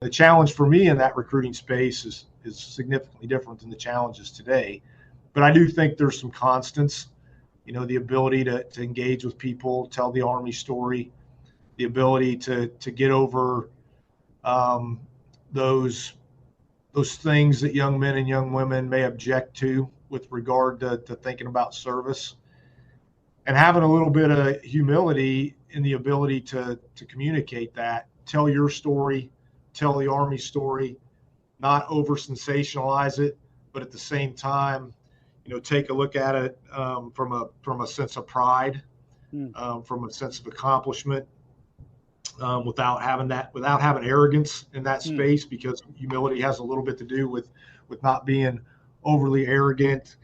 The challenge for me in that recruiting space is significantly different than the challenges today. But I do think there's some constants, the ability to engage with people, tell the Army story, the ability to get over those things that young men and young women may object to with regard to thinking about service, and having a little bit of humility in the ability to communicate that, tell your story, tell the Army story, not over sensationalize it, but at the same time, take a look at it from a sense of pride, from a sense of accomplishment, without having arrogance in that space, because humility has a little bit to do with not being overly arrogant.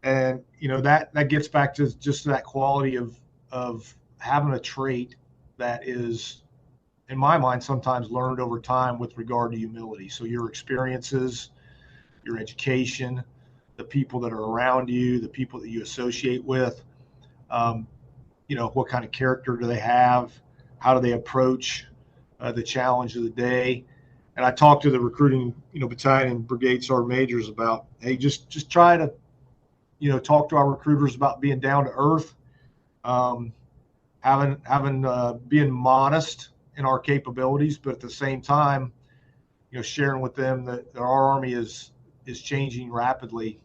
And that gets back to just that quality of having a trait that is, in my mind, sometimes learned over time with regard to humility. So your experiences, your education, the people that are around you, the people that you associate with, what kind of character do they have? How do they approach the challenge of the day? And I talked to the recruiting, battalion and brigade sergeant majors about, hey, just try to, talk to our recruiters about being down to earth, being modest in our capabilities, but at the same time, sharing with them that our Army is changing rapidly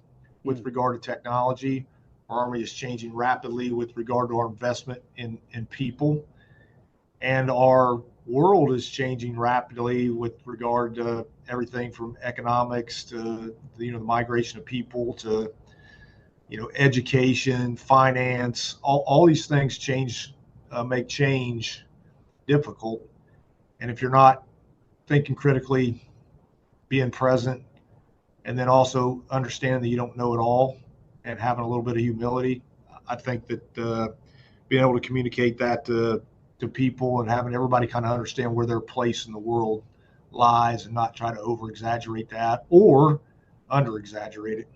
with regard to technology. Our Army is changing rapidly with regard to our investment in people. And our world is changing rapidly with regard to everything from economics to the migration of people to education, finance. All these things make change difficult. And if you're not thinking critically, being present, and then also understanding that you don't know it all, and having a little bit of humility, I think that being able to communicate that to people and having everybody kind of understand where their place in the world lies and not try to over exaggerate that or under exaggerate it.